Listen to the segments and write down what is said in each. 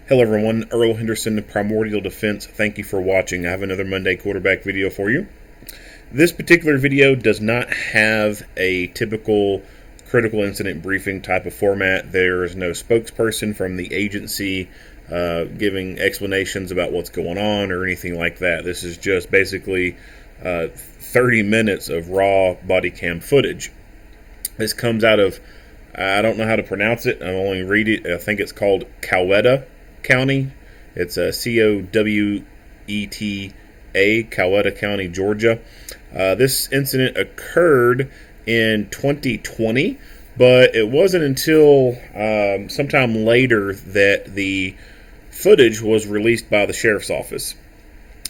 Hello everyone, Earl Henderson, Primordial Defense. Thank you for watching. I have another Monday quarterback video for you. This particular video does not have a typical critical incident briefing type of format. There is no spokesperson from the agency giving explanations about what's going on or anything like that. This is just basically 30 minutes of raw body cam footage. This comes out of, I don't know how to pronounce it. I only read it. I think it's called Coweta County. It's Coweta, Coweta County, Georgia. This incident occurred in 2020, but it wasn't until sometime later that the footage was released by the sheriff's office.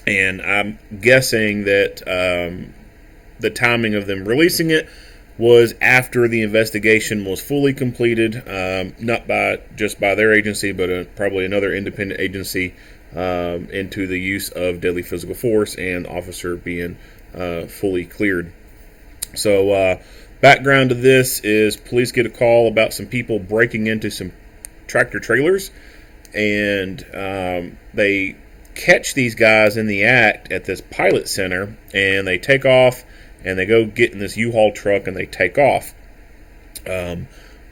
And I'm guessing that the timing of them releasing it was after the investigation was fully completed, not just by their agency, but probably another independent agency into the use of deadly physical force and officer being fully cleared. So background to this is police get a call about some people breaking into some tractor trailers, and they catch these guys in the act at this pilot center, and they take off. And they go get in this U-Haul truck and they take off.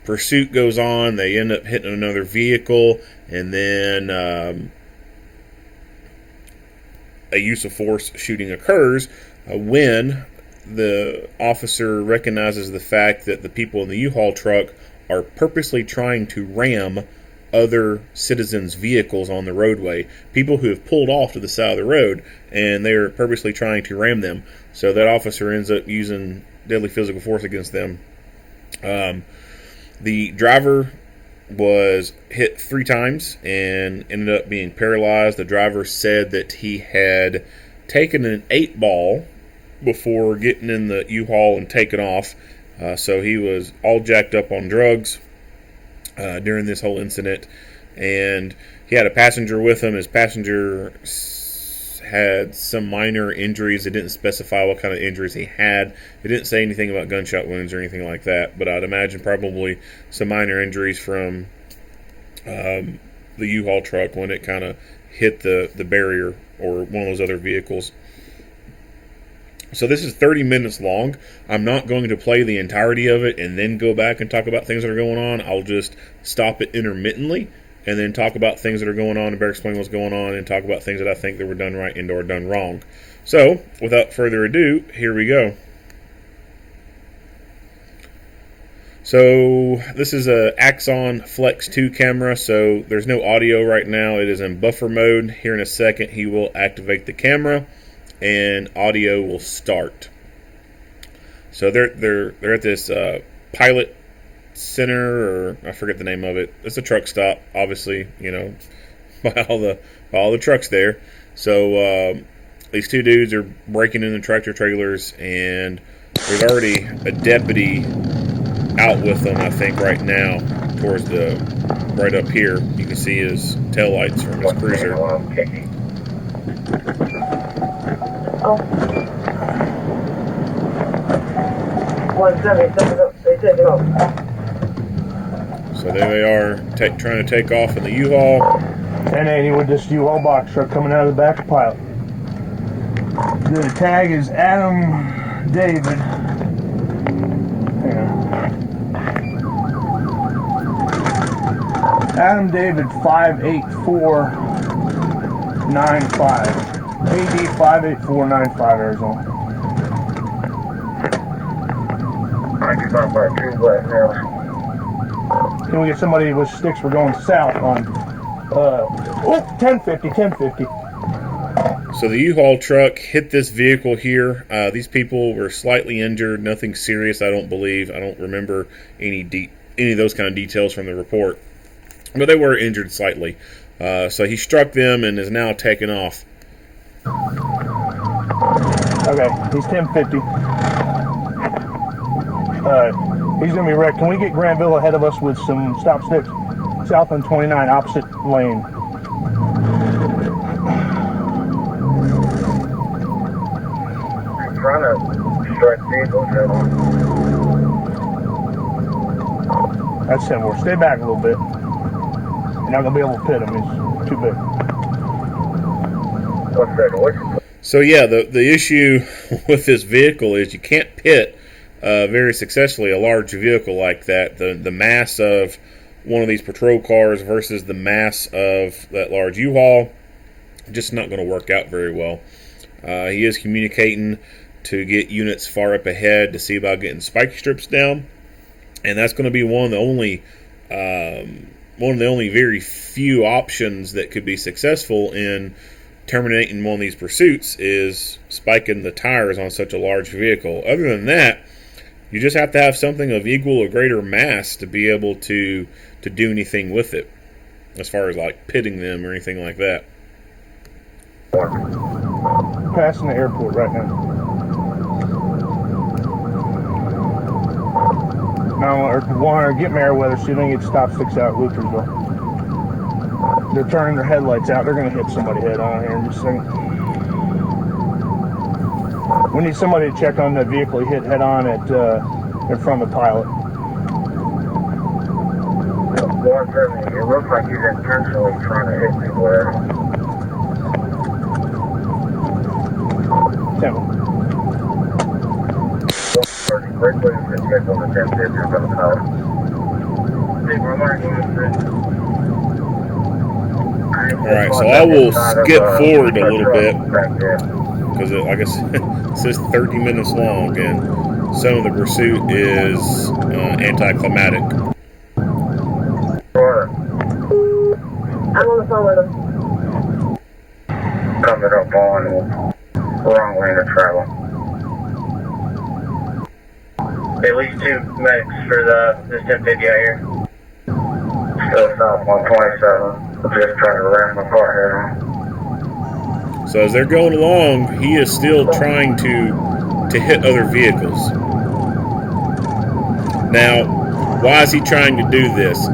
Pursuit goes on. They end up hitting another vehicle. And then a use of force shooting occurs when the officer recognizes the fact that the people in the U-Haul truck are purposely trying to ram other citizens' vehicles on the roadway. People who have pulled off to the side of the road, and they're purposely trying to ram them. So that officer ends up using deadly physical force against them. The driver was hit 3 times and ended up being paralyzed. The driver said that he had taken an 8-ball before getting in the U-Haul and taken off. So he was all jacked up on drugs during this whole incident, and he had a passenger with him. His passenger had some minor injuries. It didn't specify what kind of injuries he had. It didn't say anything about gunshot wounds or anything like that, but I'd imagine probably some minor injuries from the U-Haul truck when it kind of hit the barrier or one of those other vehicles. So this is 30 minutes long. I'm not going to play the entirety of it and then go back and talk about things that are going on. I'll just stop it intermittently and then talk about things that are going on and better explain what's going on and talk about things that I think that were done right and or done wrong. So, without further ado, here we go. So, this is a Axon Flex 2 camera, so there's no audio right now. It is in buffer mode. Here in a second, he will activate the camera and audio will start. So they're at this pilot center, or I forget the name of it. It's a truck stop, obviously, you know, by all the trucks there. So these 2 dudes are breaking into tractor trailers, and there's already a deputy out with them, I think, right now, towards right up here. You can see his taillights from his cruiser. So there they are, trying to take off in the U-Haul. 1080 with this U-Haul box truck coming out of the back of pilot. The tag is Adam David. Hang on. Adam David 58495. AD 58495, Arizona. Can we get somebody with sticks? We're going south on 1050. So the U-Haul truck hit this vehicle here. These people were slightly injured, nothing serious, I don't believe. I don't remember any of those kind of details from the report, but they were injured slightly. So he struck them and is now taken off. Okay, he's 1050. He's going to be wrecked. Can we get Granville ahead of us with some stop sticks? South on 29, opposite lane. I'm trying to strike vehicles right on. That's 10 more. Stay back a little bit. You're not going to be able to pit him. He's too big. What's that? What's So yeah, the issue with this vehicle is you can't pit very successfully a large vehicle like that. The mass of one of these patrol cars versus the mass of that large U-Haul, just not going to work out very well. He is communicating to get units far up ahead to see about getting spike strips down, and that's going to be one of the only very few options that could be successful in terminating one of these pursuits is spiking the tires on such a large vehicle. Other than that, you just have to have something of equal or greater mass to be able to do anything with it, as far as like pitting them or anything like that. Passing the airport right now. Now, 100, get Meriwether, see if they can get stop sticks out Luthersville. They're turning their headlights out. They're going to hit somebody head on here in just a second. We need somebody to check on that vehicle he hit head on at in front of the pilot. it looks like he's intentionally trying to hit people there. Temple. Quickly, just check on the 1050 from the car. Alright, so I will skip forward a little bit because, like I said, it says 30 minutes long, and some of the pursuit is anticlimactic. I'm on the phone with him. Coming up on wrong lane of travel. At least 2 medics for this 1050 out here. Still south 127. Just trying to ram my car head on. So as they're going along, he is still trying to hit other vehicles. Now, why is he trying to do this?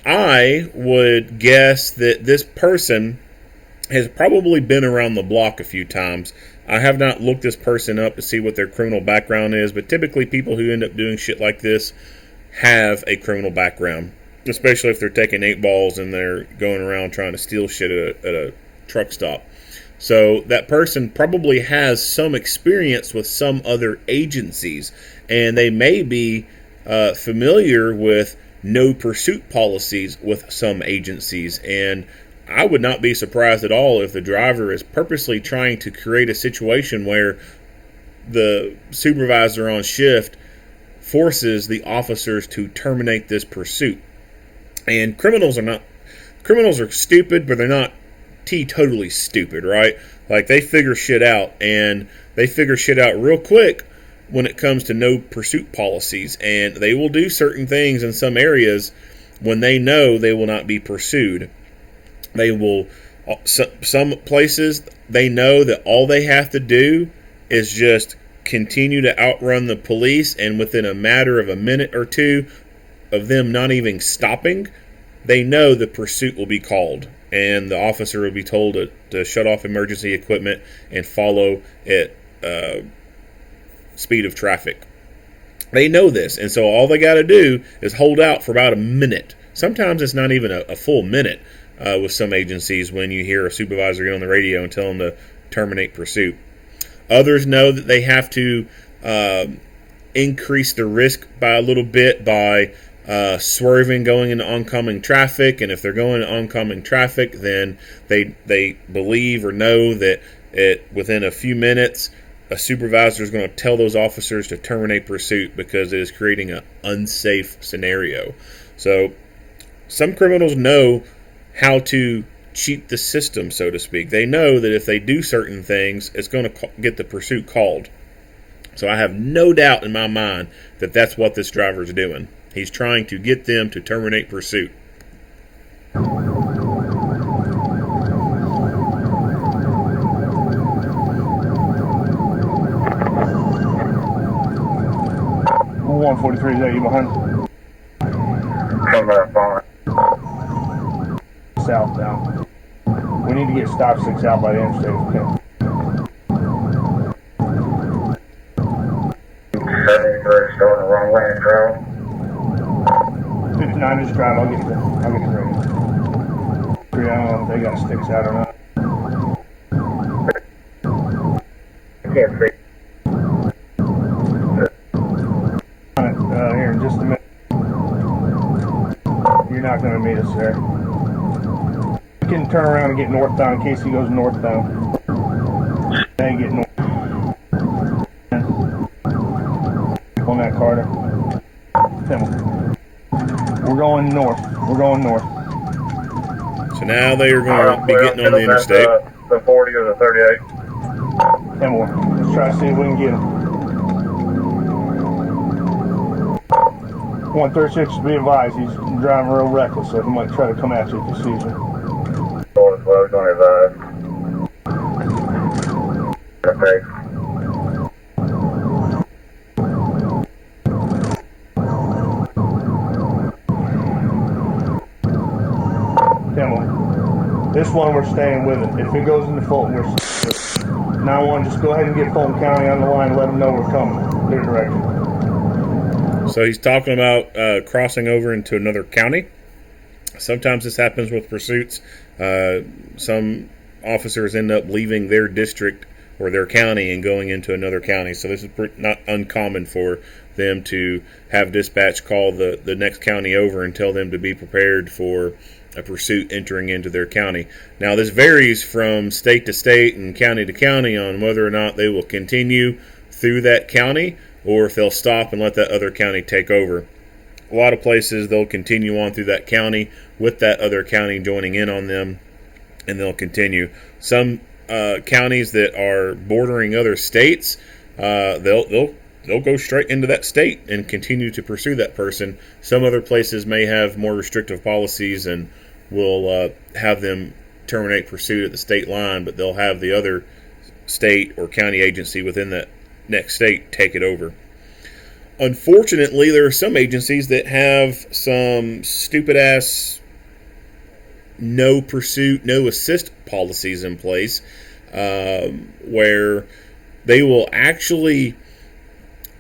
I would guess that this person has probably been around the block a few times. I have not looked this person up to see what their criminal background is, but typically people who end up doing shit like this have a criminal background, especially if they're taking 8 balls and they're going around trying to steal shit at a truck stop. So that person probably has some experience with some other agencies, and they may be familiar with no pursuit policies with some agencies. And I would not be surprised at all if the driver is purposely trying to create a situation where the supervisor on shift forces the officers to terminate this pursuit. And criminals are stupid, but they're not teetotally stupid, right? Like, they figure shit out, and they figure shit out real quick when it comes to no pursuit policies, and they will do certain things in some areas when they know they will not be pursued. They will, some places, they know that all they have to do is just continue to outrun the police, and within a matter of a minute or two of them not even stopping, they know the pursuit will be called, and the officer will be told to shut off emergency equipment and follow at speed of traffic. They know this, and so all they got to do is hold out for about a minute. Sometimes it's not even a full minute with some agencies when you hear a supervisor get on the radio and tell them to terminate pursuit. Others know that they have to increase the risk by a little bit by swerving, going into oncoming traffic, and if they're going into oncoming traffic, then they believe or know that within a few minutes a supervisor is going to tell those officers to terminate pursuit because it is creating an unsafe scenario. So some criminals know how to cheat the system, so to speak. They know that if they do certain things, it's going to get the pursuit called. So I have no doubt in my mind that that's what this driver is doing. He's trying to get them to terminate pursuit. Well, 143, is that you behind? Coming up on Southbound. We need to get stop sticks out by the interstate. Okay. 73, still in the wrong lane of travel. 59 is drive. I'll get the radio. know if they got sticks out or not. I can't see. Here in just a minute. You're not going to meet us there. You can turn around and get northbound in case he goes northbound. Then get north. On that, Carter. We're going north. We're going north. So now they are going to be getting on the interstate. The 40 or the 38. 10 more. Let's try to see if we can get him. 136, be advised, he's driving real reckless, so he might try to come at you if he sees you. Going slow, don't advise. Okay. This one we're staying with it. If it goes into Fulton, we're staying with it. 911, just go ahead and get Fulton County on the line and let them know we're coming. Their direction. So he's talking about crossing over into another county. Sometimes this happens with pursuits. Some officers end up leaving their district or their county and going into another county. So this is not uncommon for them to have dispatch call the next county over and tell them to be prepared for a pursuit entering into their county. Now, this varies from state to state and county to county on whether or not they will continue through that county or if they'll stop and let that other county take over. A lot of places, they'll continue on through that county with that other county joining in on them, and they'll continue. Some counties that are bordering other states, they'll go straight into that state and continue to pursue that person. Some other places may have more restrictive policies and will have them terminate pursuit at the state line, but they'll have the other state or county agency within that next state take it over. Unfortunately, there are some agencies that have some stupid-ass no pursuit, no assist policies in place where they will actually,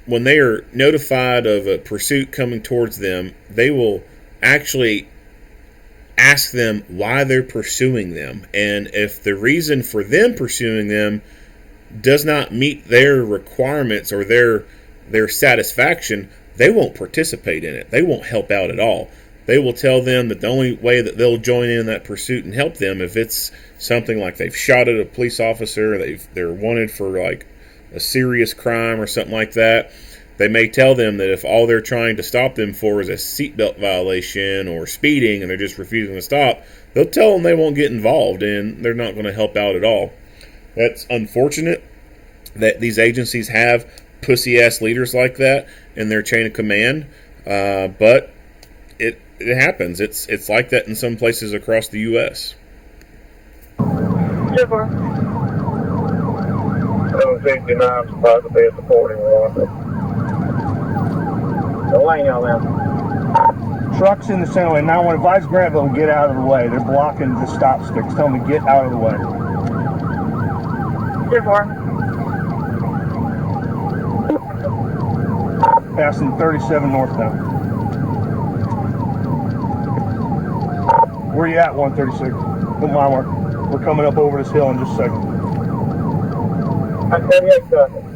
when they are notified of a pursuit coming towards them, they will actually ask them why they're pursuing them. And if the reason for them pursuing them does not meet their requirements or their satisfaction, they won't participate in it. They won't help out at all. They will tell them that the only way that they'll join in that pursuit and help them if it's something like they've shot at a police officer, they're wanted for like a serious crime or something like that. They may tell them that if all they're trying to stop them for is a seatbelt violation or speeding and they're just refusing to stop, they'll tell them they won't get involved and they're not going to help out at all. That's unfortunate that these agencies have pussy-ass leaders like that in their chain of command, but it happens. It's like that in some places across the U.S. Super. 769 supposed to be at the 41. The lane y'all in. Trucks in the center lane. Now, when advise Granville to get out of the way, they're blocking the stop sticks. Tell them to get out of the way. Super. Passing 37 northbound. Where you at, 136? Come on, we're coming up over this hill in just a second. I'm 38 seconds.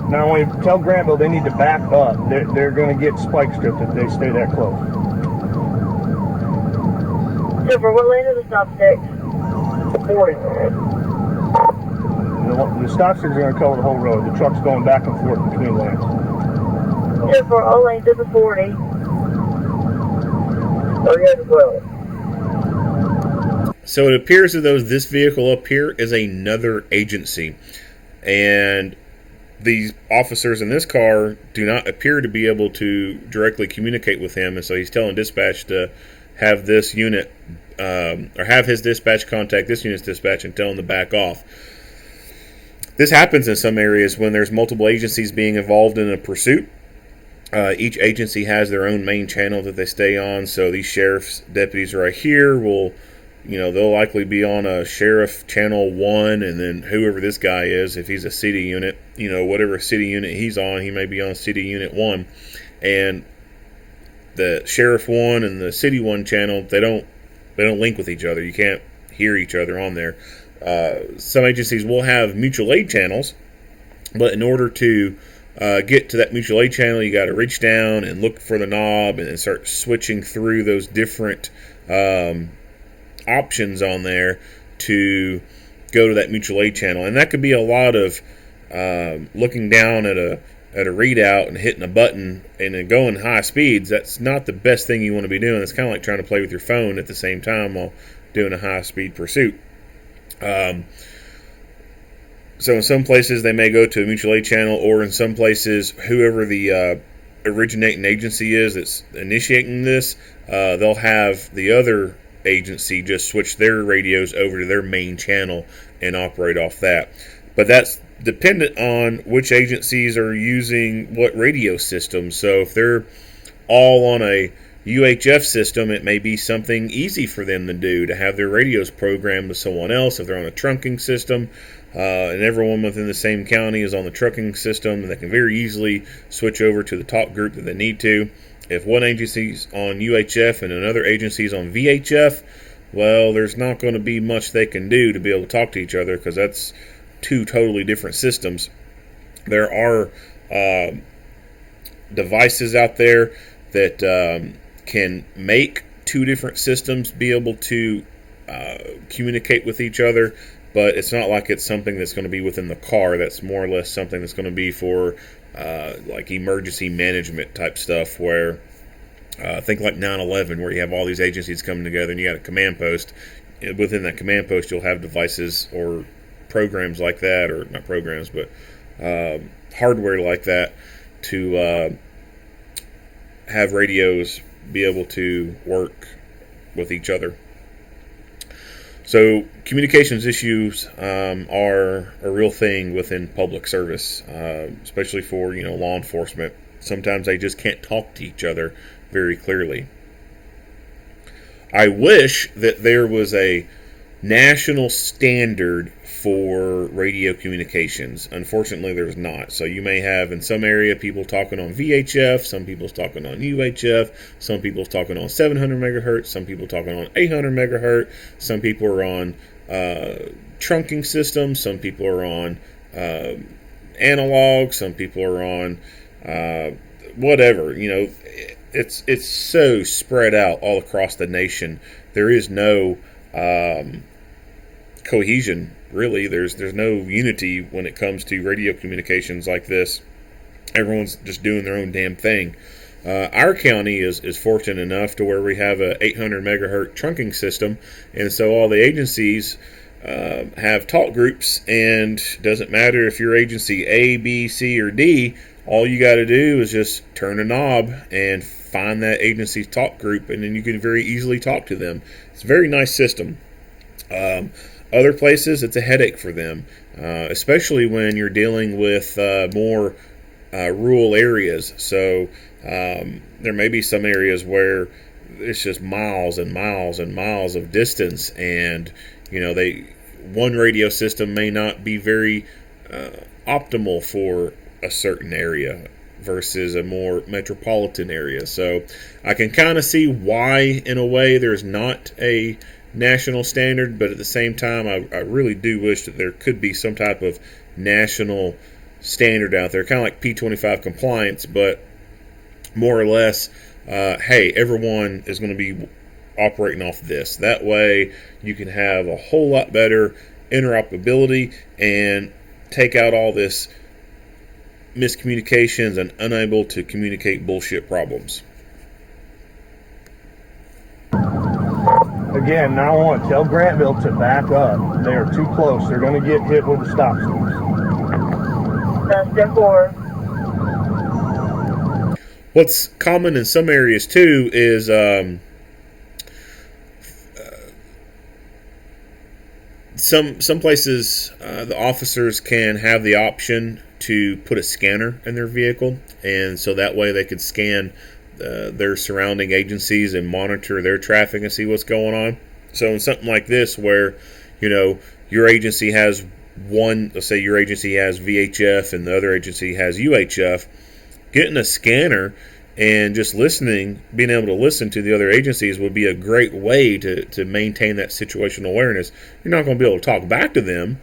Now, when you tell Granville they need to back up, they're going to get spike stripped if they stay that close. Super, what lane are the stop sticks? 40. The stop sticks are going to cover the whole road. The truck's going back and forth between lanes. Super, all lanes to the 40. 38 as well. So it appears as though this vehicle up here is another agency. And these officers in this car do not appear to be able to directly communicate with him. And so he's telling dispatch to have this unit, or have his dispatch contact this unit's dispatch and tell them to back off. This happens in some areas when there's multiple agencies being involved in a pursuit. Each agency has their own main channel that they stay on. So these sheriff's deputies right here will, they'll likely be on a sheriff channel 1, and then whoever this guy is, if he's a city unit, whatever city unit he's on, he may be on city unit 1. And the sheriff 1 and the city 1 channel, they don't They don't link with each other. You can't hear each other on there. Some agencies will have mutual aid channels, but in order to get to that mutual aid channel, you got to reach down and look for the knob and start switching through those different options on there to go to that mutual aid channel. And that could be a lot of looking down at a readout and hitting a button and then going high speeds. That's not the best thing you want to be doing. It's kind of like trying to play with your phone at the same time while doing a high speed pursuit. So in some places they may go to a mutual aid channel, or in some places whoever the originating agency is that's initiating this, they'll have the other agency just switch their radios over to their main channel and operate off that. But that's dependent on which agencies are using what radio system. So if they're all on a UHF system, it may be something easy for them to do, to have their radios programmed to someone else. If they're on a trunking system, and everyone within the same county is on the trucking system, they can very easily switch over to the talk group that they need to. If one agency's on UHF and another agency's on VHF, well, there's not going to be much they can do to be able to talk to each other, because that's two totally different systems. There are devices out there that can make two different systems be able to communicate with each other, but it's not like it's something that's going to be within the car. That's more or less something that's going to be for like emergency management type stuff, where think like 9/11, where you have all these agencies coming together and you got a command post. Within that command post, you'll have devices or programs like that, or not programs, but hardware like that, to have radios be able to work with each other. So communications issues are a real thing within public service, especially for law enforcement. Sometimes they just can't talk to each other very clearly. I wish that there was a national standard for radio communications. Unfortunately, there's not. So you may have in some area people talking on VHF, some people's talking on UHF, some people's talking on 700 megahertz, some people talking on 800 megahertz, some people are on trunking systems, some people are on analog, some people are on whatever. It's so spread out all across the nation. There is no cohesion, really. There's no unity when it comes to radio communications like this. Everyone's just doing their own damn thing. Our county is fortunate enough to where we have a 800 megahertz trunking system, and so all the agencies have talk groups, and doesn't matter if you're agency A, B, C, or D. All you got to do is just turn a knob and find that agency's talk group, and then you can very easily talk to them. It's a very nice system. Other places, it's a headache for them, especially when you're dealing with more rural areas. So there may be some areas where it's just miles and miles and miles of distance, and one radio system may not be very optimal for a certain area versus a more metropolitan area. So I can kind of see why, in a way, there's not a national standard, but at the same time, I really do wish that there could be some type of national standard out there, kind of like P25 compliance, but more or less, hey, everyone is going to be operating off this. That way, you can have a whole lot better interoperability and take out all this miscommunications and unable to communicate bullshit problems. Again, now I want to tell Grantville to back up. They are too close. They're going to get hit with the stop signs. That's 10-4. What's common in some areas too is some places the officers can have the option to put a scanner in their vehicle, and so that way they could scan their surrounding agencies and monitor their traffic and see what's going on. So in something like this, where your agency has one, let's say your agency has VHF and the other agency has UHF, getting a scanner And just listening, being able to listen to the other agencies would be a great way to maintain that situational awareness. You're not going to be able to talk back to them,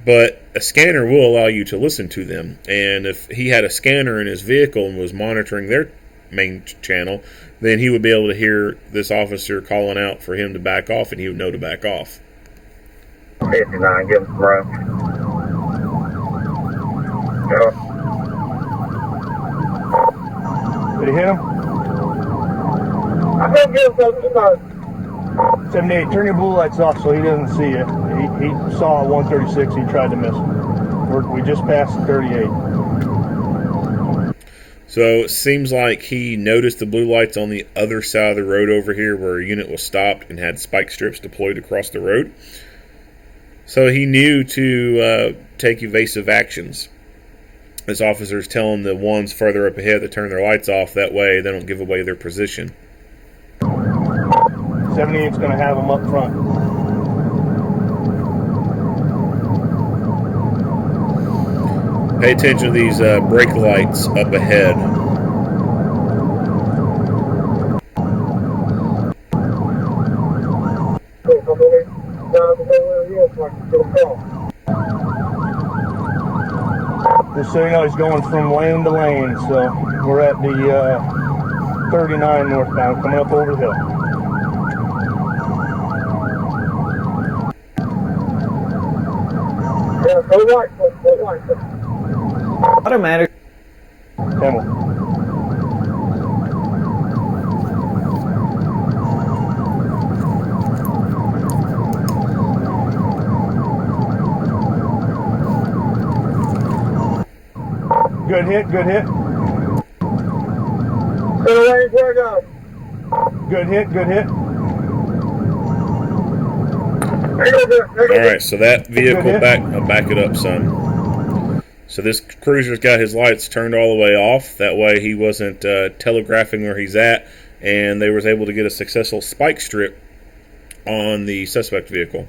but a scanner will allow you to listen to them. And if he had a scanner in his vehicle and was monitoring their main channel, then he would be able to hear this officer calling out for him to back off, and he would know to back off. 59, give him some room. Did he hit him? I'm going to give him some 78, turn your blue lights off so he doesn't see you. He saw 136, he tried to miss. We just passed 38. So it seems like he noticed the blue lights on the other side of the road over here where a unit was stopped and had spike strips deployed across the road. So he knew to take evasive actions. This officer is telling the ones further up ahead to turn their lights off. That way they don't give away their position. 78's going to have them up front. Pay attention to these brake lights up ahead. Just so you know, he's going from lane to lane, so we're at the 39 northbound, coming up over the hill. Yeah, go right. Automatic. Camel. Good hit, good hit. Where go? Good hit, good hit. Alright, so that vehicle I'll back it up some. So this cruiser's got his lights turned all the way off. That way he wasn't telegraphing where he's at, and they was able to get a successful spike strip on the suspect vehicle.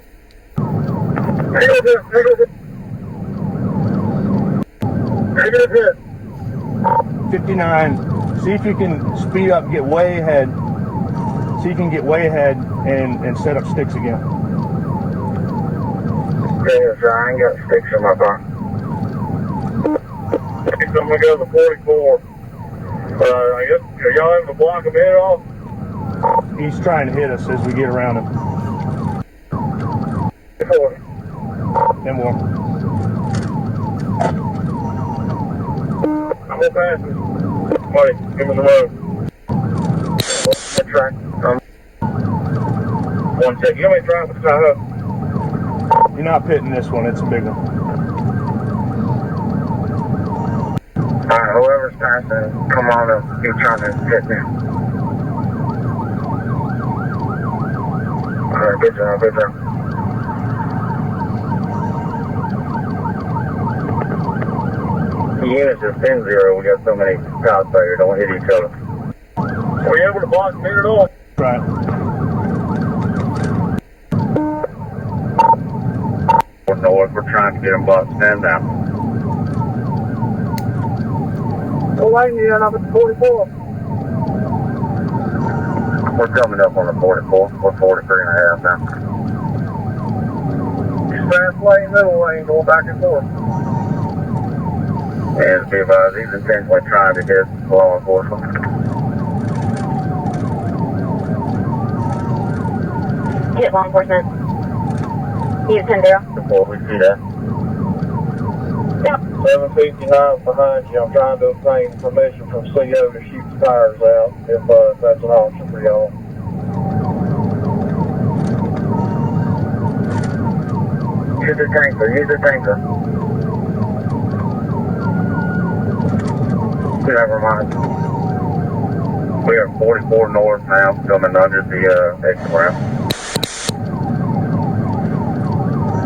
59. See if you can speed up, get way ahead. See if you can get way ahead and set up sticks again. Yeah, sir, I ain't got sticks in my car. I'm gonna go to 44. I guess, are y'all able to block him head off? He's trying to hit us as we get around him. 4. And more. I'm gonna pass him. Buddy, give me the road. Track. 1 second. You know how many traffic I have? You're not pitting this one, it's a big one. Alright, whoever's passing, come on up. Keep trying to hit me. Alright, good job, good job. The unit's just 10-0. We got so many pods there, don't hit each other. Are we able to block me at all? Right. North, we're trying to get them blocked. Stand down. Well, lane you up at 44. We're coming up on the 44. We're 43 and a half now. Fast lane, middle lane, going back and forth. And be advised, he's intentionally trying to hit law enforcement. Hit law enforcement. He's 10-0. Before we see that. Yep. 759 behind you. I'm trying to obtain permission from CO to shoot the tires out if that's an option for y'all. Use the tanker, use the tanker. Never mind. We are 44 north now, coming under the exit ramp.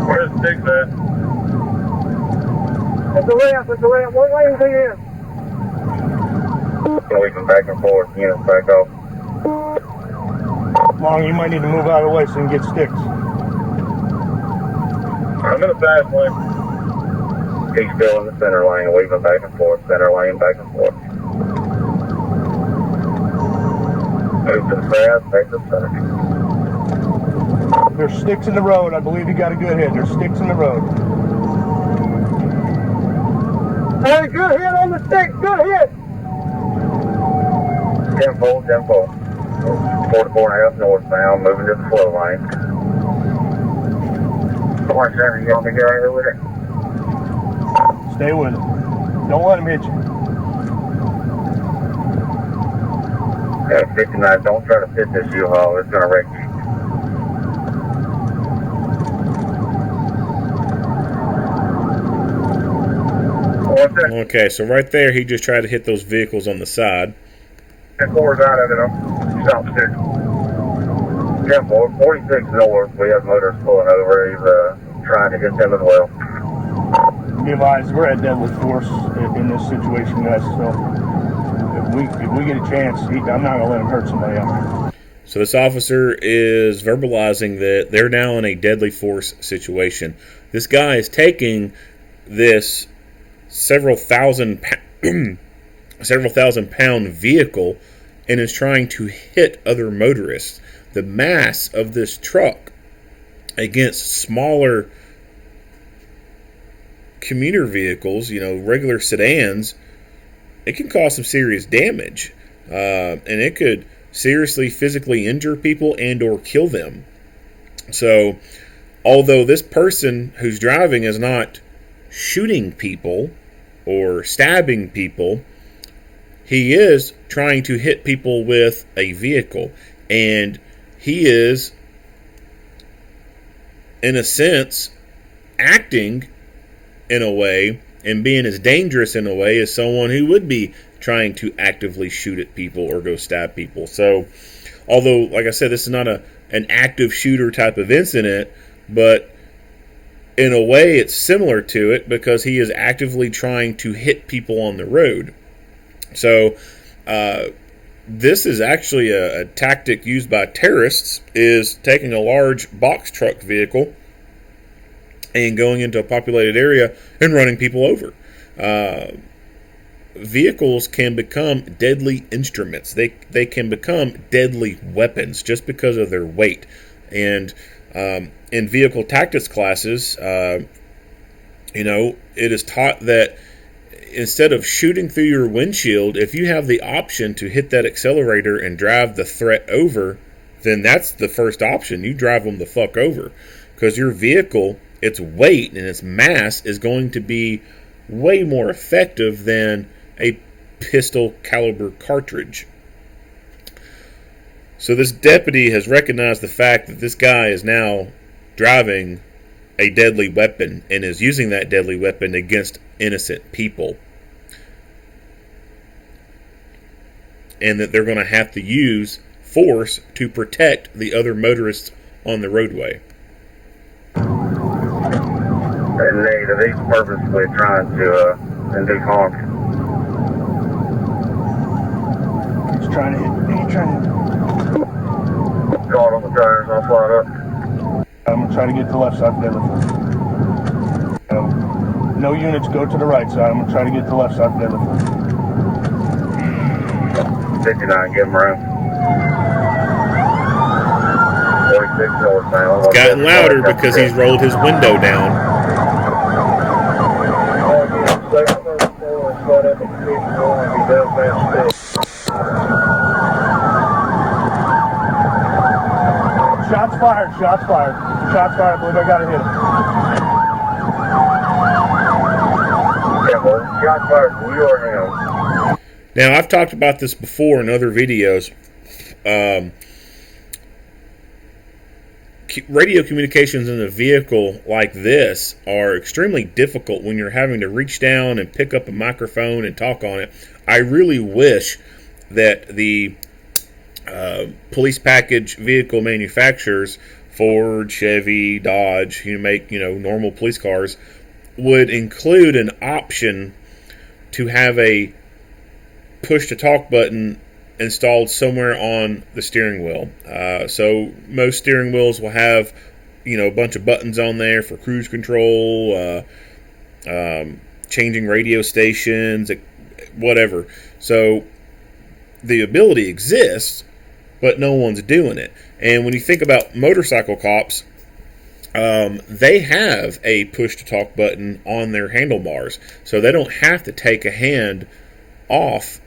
Where's the six at? It's the ramp, it's the ramp. What lane is he in? So we can back and forth, units back off. Long, you might need to move out of the way so you can get sticks. I'm in the fast lane. He's still in the center lane, weaving back and forth, center lane, back and forth. Move to the crowd, make the suck. There's sticks in the road. I believe you got a good hit. There's sticks in the road. Hey, good hit on the stick, good hit! 10-4, 10-4. 44.5 northbound, moving to the flow lane. 27, you want me to get over with it? Stay with it. Don't let him hit you. Yeah, 59, don't try to fit this U-Haul, it's going to wreck you. Okay, so right there, he just tried to hit those vehicles on the side. 10-4's out of it, stop 6. 10-4, 46 north, we have motors pulling over, he's trying to hit them as well. Be advised, we're at deadly force in this situation, guys, so if we get a chance, I'm not going to let him hurt somebody out there. So this officer is verbalizing that they're now in a deadly force situation. This guy is taking this several thousand pound vehicle and is trying to hit other motorists. The mass of this truck against smaller commuter vehicles, regular sedans, it can cause some serious damage, and it could seriously physically injure people and or kill them. So although this person who's driving is not shooting people or stabbing people, he is trying to hit people with a vehicle, and he is, in a sense, acting in a way and being as dangerous in a way as someone who would be trying to actively shoot at people or go stab people. So although, like I said, this is not an active shooter type of incident, but in a way it's similar to it because he is actively trying to hit people on the road. So this is actually a tactic used by terrorists, is taking a large box truck vehicle and going into a populated area and running people over. Vehicles can become deadly instruments. They can become deadly weapons just because of their weight. And in vehicle tactics classes, it is taught that instead of shooting through your windshield, if you have the option to hit that accelerator and drive the threat over, then that's the first option. You drive them the fuck over, because your vehicle, its weight and its mass is going to be way more effective than a pistol caliber cartridge. So this deputy has recognized the fact that this guy is now driving a deadly weapon and is using that deadly weapon against innocent people, and that they're going to have to use force to protect the other motorists on the roadway. And he's purposely trying to induce harm. He's trying to hit. Caught on the tires, I'll slide up. I'm going to try to get to the left side of the other. No units go to the right side. I'm going to try to get to the left side of the other. 59, give him room. 46 northbound. It's gotten louder because he's rolled his window down. Shots fired. I believe I got to hit him. Yeah, well, shots fired from you or him. Now, I've talked about this before in other videos. Radio communications in a vehicle like this are extremely difficult when you're having to reach down and pick up a microphone and talk on it. I really wish that the police package vehicle manufacturers, Ford, Chevy, Dodge, make normal police cars, would include an option to have a push to talk button installed somewhere on the steering wheel. So most steering wheels will have a bunch of buttons on there for cruise control, changing radio stations, whatever. So the ability exists, but no one's doing it. And when you think about motorcycle cops, they have a push-to-talk button on their handlebars, so they don't have to take a hand off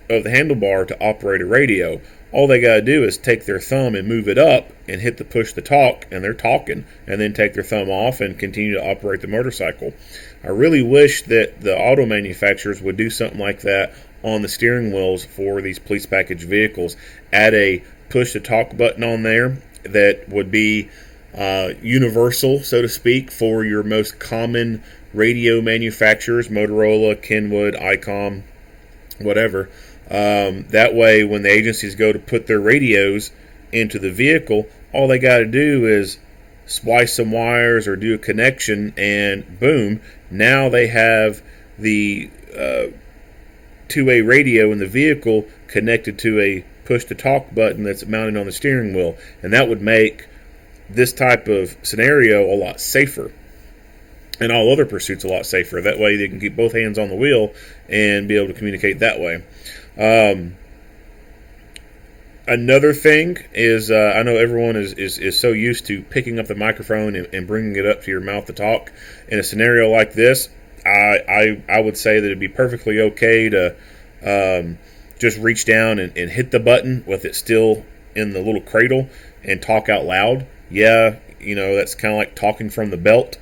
of the handlebar to operate a radio. All they got to do is take their thumb and move it up and hit the push-to-talk, and they're talking, and then take their thumb off and continue to operate the motorcycle. I really wish that the auto manufacturers would do something like that on the steering wheels for these police package vehicles. Add a push-to-talk button on there that would be universal, so to speak, for your most common radio manufacturers, Motorola, Kenwood, ICOM, whatever. That way, when the agencies go to put their radios into the vehicle, all they got to do is splice some wires or do a connection, and boom, now they have the two-way radio in the vehicle connected to a push-to-talk button that's mounted on the steering wheel, and that would make this type of scenario a lot safer, and all other pursuits a lot safer. That way they can keep both hands on the wheel and be able to communicate that way. Another thing is, I know everyone is so used to picking up the microphone and bringing it up to your mouth to talk. In a scenario like this, I would say that it'd be perfectly okay to just reach down and hit the button with it still in the little cradle and talk out loud. Yeah, that's kind of like talking from the belt,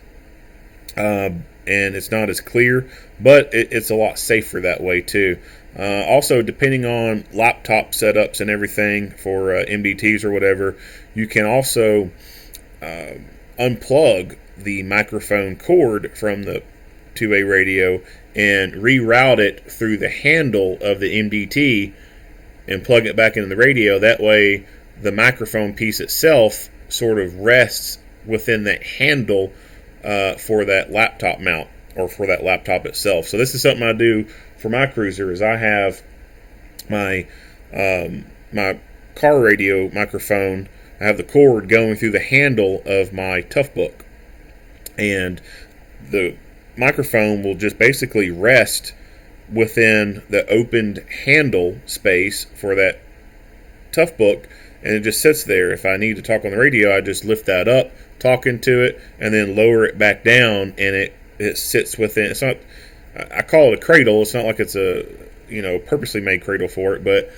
and it's not as clear, but it's a lot safer that way too. Also, depending on laptop setups and everything for MDTs or whatever, you can also unplug the microphone cord from the two-way radio and reroute it through the handle of the MDT and plug it back into the radio. That way, the microphone piece itself sort of rests within that handle for that laptop mount, or for that laptop itself. So this is something I do for my cruiser. Is I have my my car radio microphone. I have the cord going through the handle of my Toughbook, and the microphone will just basically rest within the opened handle space for that Toughbook, and it just sits there. If I need to talk on the radio, I just lift that up, talk into it, and then lower it back down, and it sits within. It's not, I call it a cradle. It's not like it's a purposely made cradle for it, but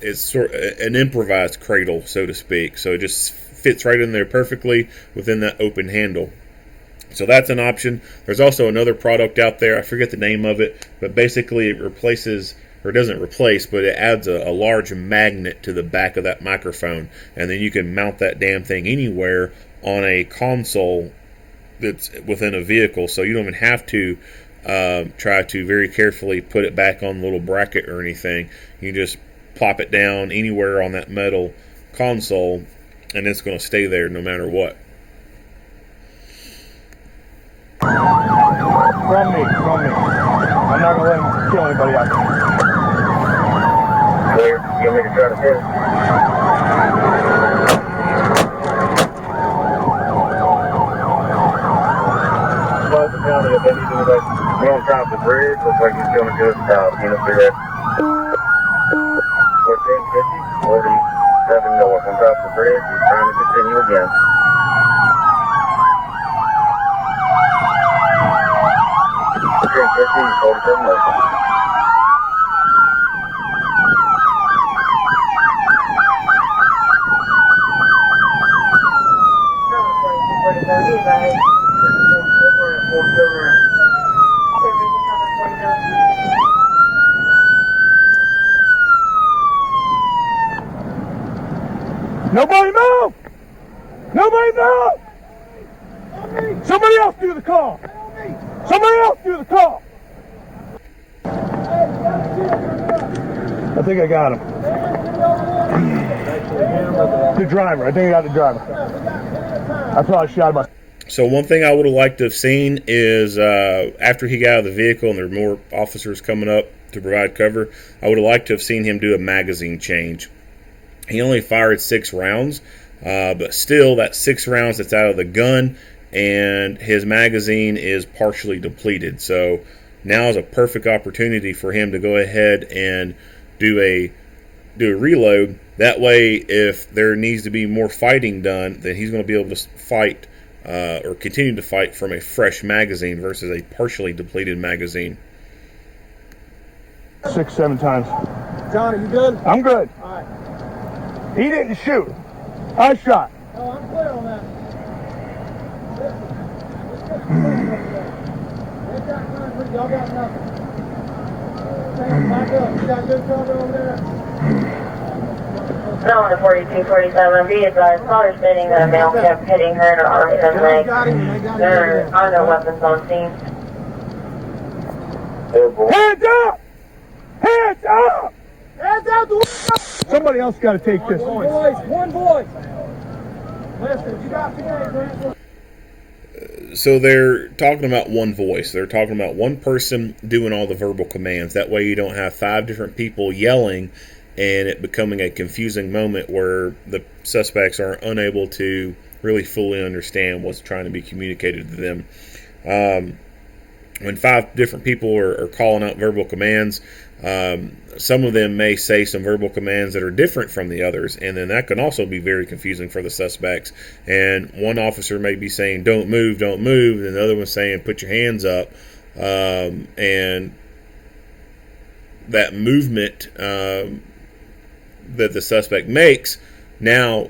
it's sort of an improvised cradle, so to speak. So it just fits right in there perfectly within that open handle. So that's an option. There's also another product out there. I forget the name of it, but basically it replaces, or it doesn't replace, but it adds a large magnet to the back of that microphone, and then you can mount that damn thing anywhere on a console that's within a vehicle. So you don't even have to try to very carefully put it back on the little bracket or anything. You just plop it down anywhere on that metal console, and it's going to stay there no matter what. From me. I'm not going to let him kill anybody out there. Clear. You want me to try to hit? Close the county if they need to go on top of the bridge. Looks like he's going to do it south. You know, be there. 1450, 47 north on top of the bridge. He's trying to continue again. Nobody move! Nobody move! Somebody else do the call! Somebody else do the call! I think I got him. The driver. I think I got the driver. I thought I shot him. So one thing I would have liked to have seen is after he got out of the vehicle and there were more officers coming up to provide cover, I would have liked to have seen him do a magazine change. He only fired 6 rounds, but still, that's 6 rounds that's out of the gun, and his magazine is partially depleted. So now is a perfect opportunity for him to go ahead and do a do a reload. That way, if there needs to be more fighting done, then he's going to be able to fight or continue to fight from a fresh magazine versus a partially depleted magazine. 6, 7 times. Johnny, you good? I'm good. All right. He didn't shoot. I shot. Oh, I'm clear on that. Y'all got nothing. Back up. You got good cover over there? No, on the 4247, be advised, caller stating that a male kept hitting her in her arms and legs. There are no weapons on scene. Hands up! Hands up! Hands out the window! Somebody else got to take this. One voice. Listen, you got PA, Grant. So they're talking about one voice. They're talking about one person doing all the verbal commands. That way you don't have 5 different people yelling and it becoming a confusing moment where the suspects are unable to really fully understand what's trying to be communicated to them. When 5 different people are calling out verbal commands, some of them may say some verbal commands that are different from the others, and then that can also be very confusing for the suspects. And one officer may be saying, don't move, and the other one's saying, put your hands up. And that movement that the suspect makes now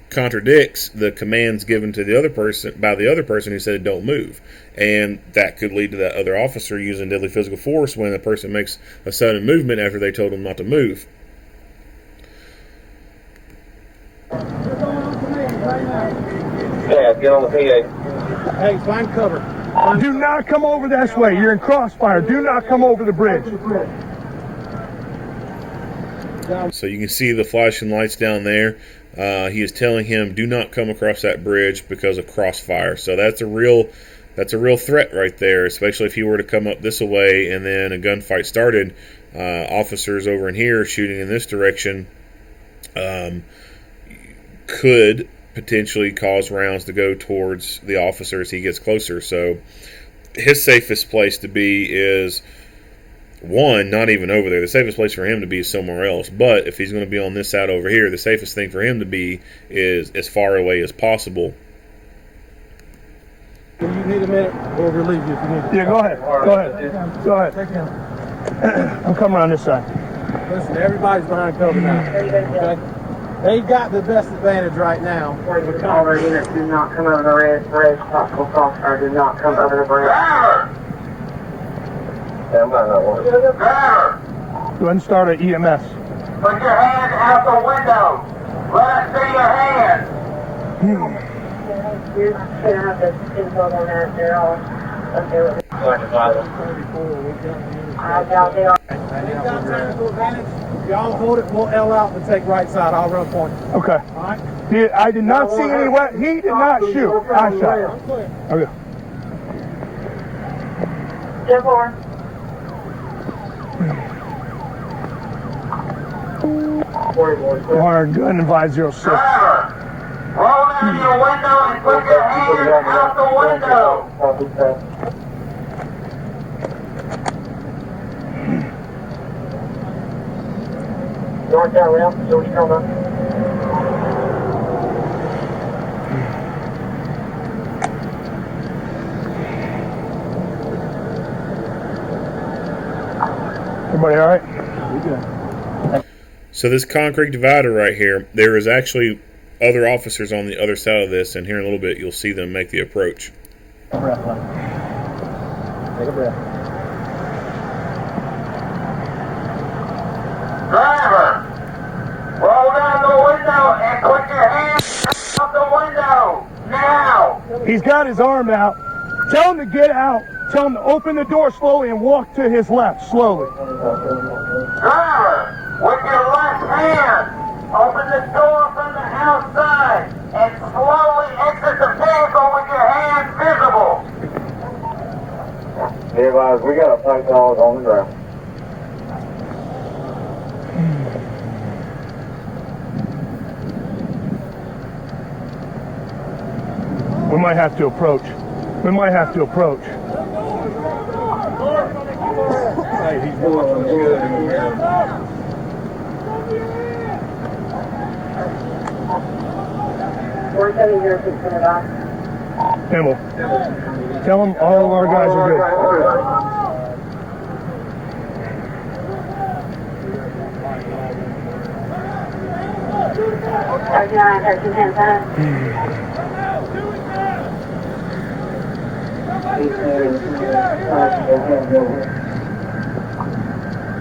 contradicts the commands given to the other person by the other person who said don't move, and that could lead to that other officer using deadly physical force when the person makes a sudden movement after they told them not to move. Yeah, get on the PA. Hey, find cover. Do not come over this way. You're in crossfire. Do not come over the bridge. So you can see the flashing lights down there. He is telling him, do not come across that bridge because of crossfire. So that's a real threat right there, especially if he were to come up this way and then a gunfight started. Officers over in here shooting in this direction could potentially cause rounds to go towards the officer as he gets closer. So his safest place to be is, one, not even over there. The safest place for him to be is somewhere else. But if he's going to be on this side over here, the safest thing for him to be is as far away as possible. Do you need a minute? We'll relieve you if you need it. Yeah, go ahead. Go ahead. I'm coming around this side. Listen, everybody's behind cover now. Okay? They got the best advantage right now. All our units do not come over the bridge. Possible crossfire, do not come over the bridge. Stand by that one. Go ahead and start at EMS. Put your hand out the window. Let us see your hand. You're gonna have to info on that. They're all okay with it. I doubt they are. If y'all hold it, we'll L out and take right side. I'll run point. Okay. All right? I did not see any weapon. He did not shoot. I shot. Okay. 10-4. Warren, gun and 506. Driver, roll down your window and put your hand out the window. North down rail, so we come up. Everybody all right? So this concrete divider right here, there is actually other officers on the other side of this, and here in a little bit you'll see them make the approach. Take a breath, man. Take a breath. Driver, roll down the window and put your hand out the window now. He's got his arm out. Tell him to get out. Tell him to open the door slowly and walk to his left slowly. Driver, with your left hand, open the door from the outside and slowly exit the vehicle with your hand visible. Be advised, we got a fight dog on the ground. We might have to approach. Hey, he's doing some good. 4706 from the dock. Emil, tell them all of our guys are good.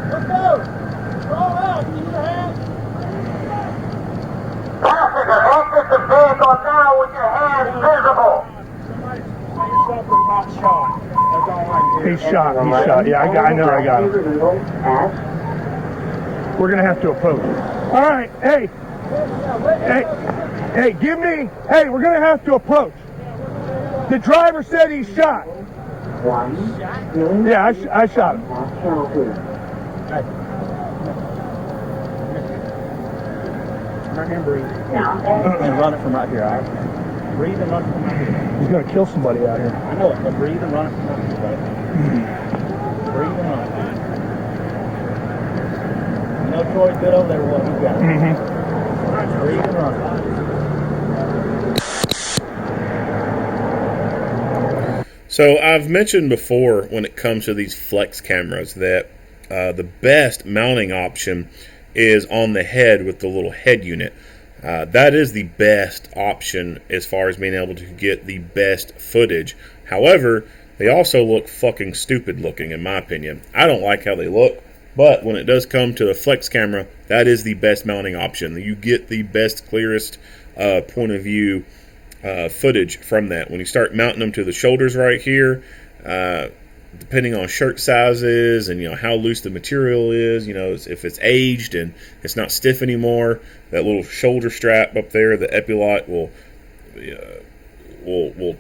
Let's go! Roll out! Can you get a hand? Passenger, exit the vehicle now with your hands visible. He's shot. Yeah, I know I got him. We're going to have to approach. All right, hey, we're going to have to approach. The driver said he's shot. Yeah, I shot him. Right here, breathe. And run it from right here, all right? Breathe and run it from right here. He's going to kill somebody out here. I know it, but breathe and run it from right here, right? Breathe and run it. You know Troy's good over there with what he's got. Breathe and run it. So I've mentioned before when it comes to these flex cameras that the best mounting option is on the head with the little head unit. That is the best option as far as being able to get the best footage. However, they also look fucking stupid looking in my opinion. I don't like how they look, but when it does come to a flex camera, that is the best mounting option. You get the best, clearest point of view footage from that. When you start mounting them to the shoulders right here, depending on shirt sizes and how loose the material is, if it's aged and it's not stiff anymore, that little shoulder strap up there, the epaulette will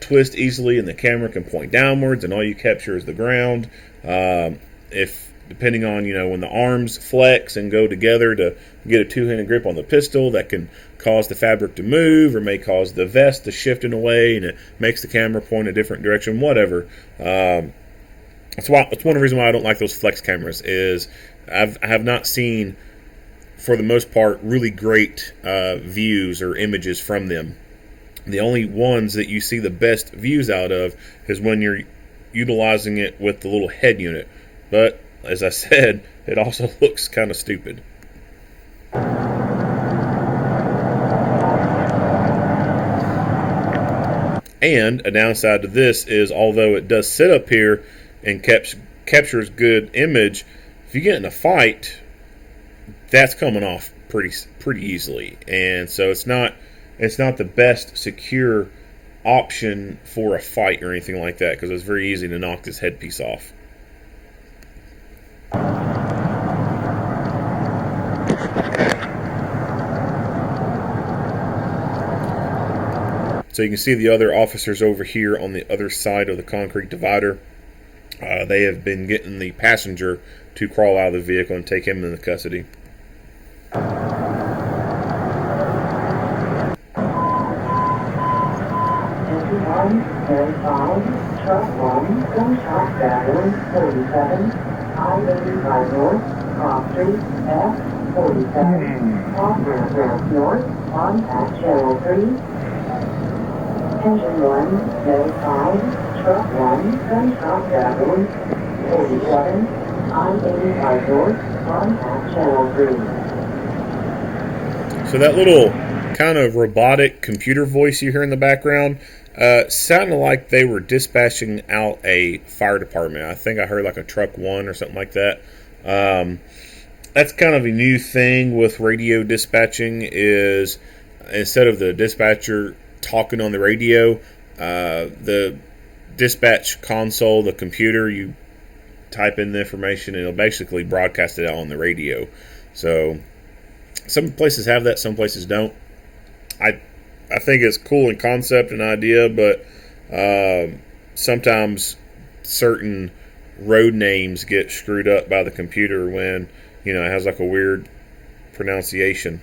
twist easily, and the camera can point downwards, and all you capture is the ground. If depending on when the arms flex and go together to get a two-handed grip on the pistol, that can cause the fabric to move or may cause the vest to shift in a way, and it makes the camera point a different direction. Whatever. That's one of the reasons why I don't like those flex cameras. Is I have not seen, for the most part, really great views or images from them. The only ones that you see the best views out of is when you're utilizing it with the little head unit. But as I said, it also looks kind of stupid. And a downside to this is, although it does sit up here and captures good image, if you get in a fight, that's coming off pretty easily. And so it's not the best secure option for a fight or anything like that, because it's very easy to knock this headpiece off. So you can see the other officers over here on the other side of the concrete divider. They have been getting the passenger to crawl out of the vehicle and take him into custody. Truck 1, gunshot battery, 47, I-85 North, Cross Street, F-47, off-ramp north, contact channel 3. Engine 1, notified, truck 1, gunshot battery, 47, I-85 North, contact channel 3. So that little kind of robotic computer voice you hear in the background sounded like they were dispatching out a fire department. I think I heard like a truck 1 or something like that. That's kind of a new thing with radio dispatching, is instead of the dispatcher talking on the radio, the dispatch console, the computer, you type in the information and it'll basically broadcast it out on the radio. So some places have that, some places don't. I think it's cool in concept and idea, but sometimes certain road names get screwed up by the computer when it has like a weird pronunciation.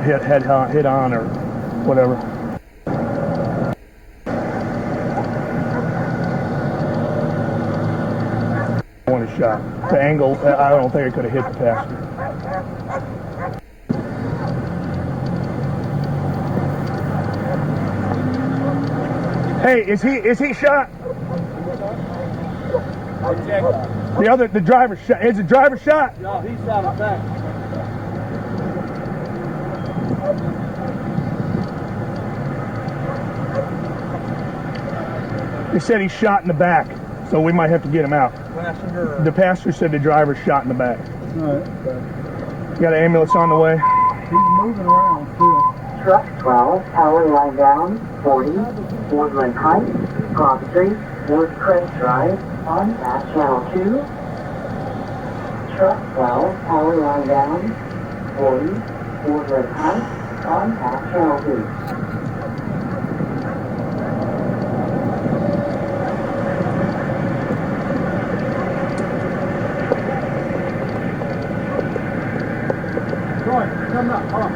hit on or whatever. One shot. The angle, I don't think it could have hit the passenger. Hey, is he shot? The driver shot. Is the driver shot? No, he's shot in back. They said he's shot in the back, so we might have to get him out. Passenger. The passenger said the driver's shot in the back. Right. Got an ambulance on the way. He's moving around too. Truck 12, power line down, 40, Woodland Heights, Cross Street, Wood Crest Drive, on past channel 2. Truck 12, power line down, 40, Woodland Heights, on past channel 2. Come up, come on.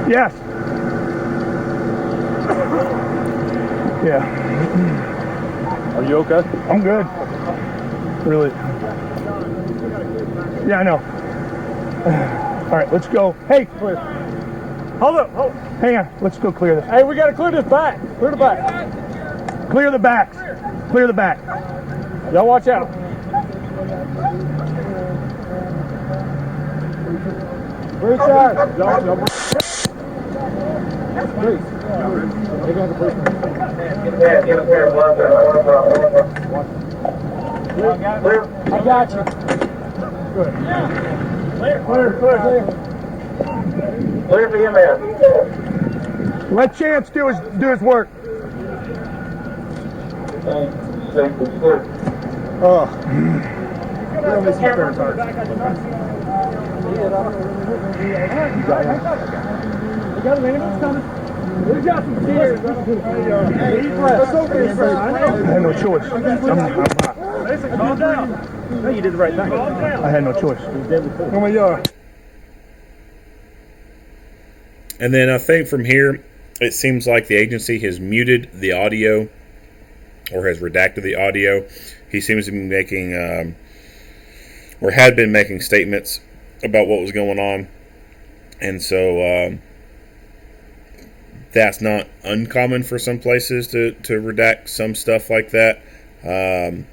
Yes. Yeah. Are you okay? I'm good. Really. Yeah, I know. All right, let's go. Hey, Hold up, hold up. hang on. Let's go clear this. Hey, we gotta clear this back. Clear the back. Clear the backs. Clear the back. Y'all watch out. Breach side. Y'all breach. They got the breach. Yeah, get a pair of gloves. I got you. Good. Clear. Clear for you, man. Let Chance do his work. Oh. We'll miss you third part. We got an ambulance coming. We got some tears. Deep breath. I had no choice. I'm hot. Listen, calm down. No, you did the right thing. I had no choice. Come on, y'all. And then I think from here, it seems like the agency has muted the audio or has redacted the audio. He seems to be making, or had been making statements about what was going on. And so that's not uncommon for some places to redact some stuff like that. And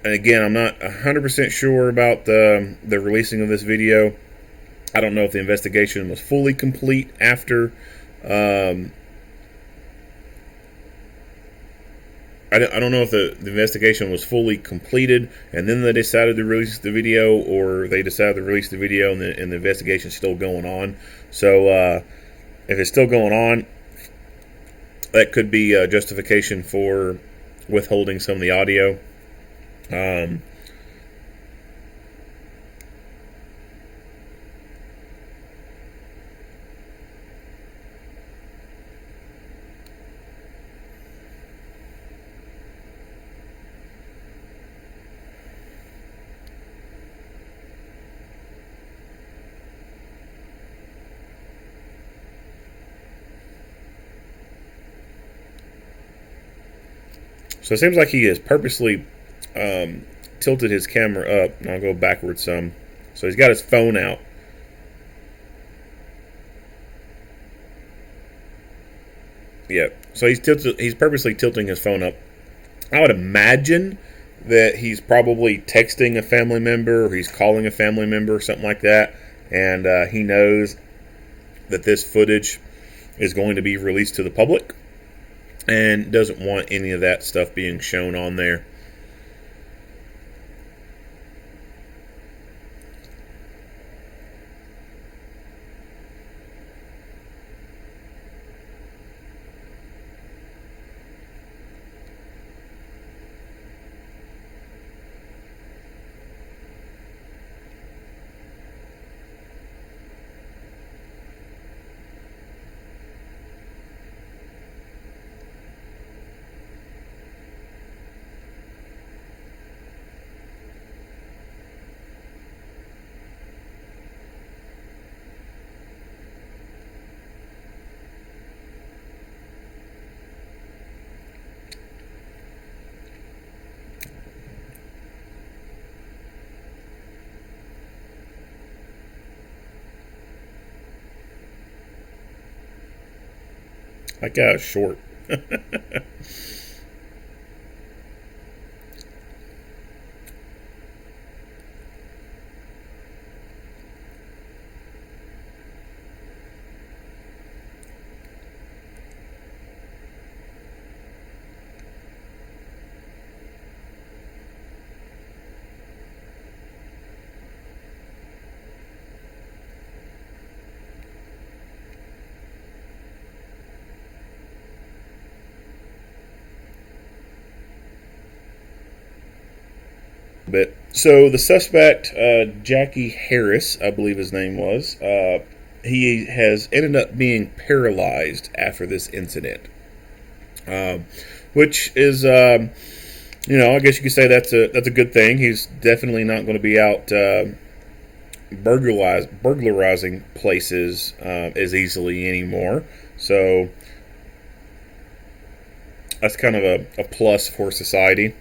again, I'm not 100% sure about the releasing of this video. I don't know if the investigation was fully complete after. I don't know if the investigation was fully completed and then they decided to release the video, or they decided to release the video and the investigation is still going on. So if it's still going on, that could be a justification for withholding some of the audio. So it seems like he has purposely tilted his camera up. And I'll go backwards some. So he's got his phone out. Yep. So he's purposely tilting his phone up. I would imagine that he's probably texting a family member or he's calling a family member or something like that. And he knows that this footage is going to be released to the public and doesn't want any of that stuff being shown on there. That guy is short. But so the suspect, Jackie Harris, I believe his name was, he has ended up being paralyzed after this incident, which is, I guess you could say that's a good thing. He's definitely not going to be out burglarizing places as easily anymore. So that's kind of a plus for society.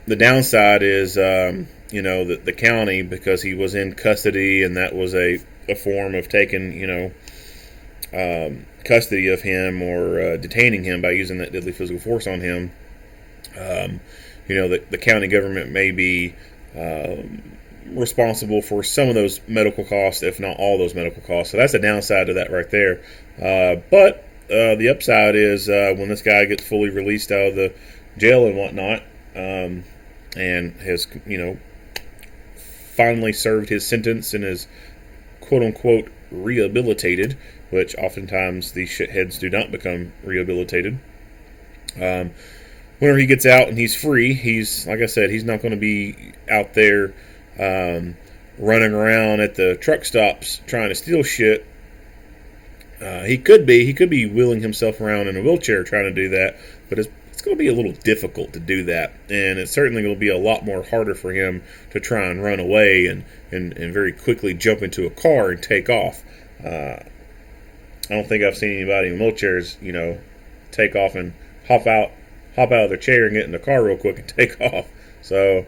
The downside is, the county, because he was in custody, and that was a form of taking, custody of him or detaining him by using that deadly physical force on him. The county government may be responsible for some of those medical costs, if not all those medical costs. So that's the downside to that right there. But the upside is when this guy gets fully released out of the jail and whatnot, and has, finally served his sentence and is quote-unquote rehabilitated, which oftentimes these shitheads do not become rehabilitated. Whenever he gets out and he's free, he's, like I said, he's not going to be out there running around at the truck stops trying to steal shit. He could be wheeling himself around in a wheelchair trying to do that, but it's going to be a little difficult to do that, and it's certainly going to be a lot more harder for him to try and run away and very quickly jump into a car and take off. I don't think I've seen anybody in wheelchairs, take off and hop out of their chair and get in the car real quick and take off. So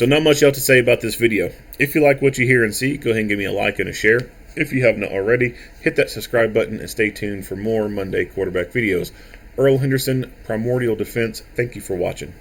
not much else to say about this video. If you like what you hear and see, go ahead and give me a like and a share. If you haven't already, hit that subscribe button and stay tuned for more Monday quarterback videos. Earl Henderson, Primordial Defense, thank you for watching.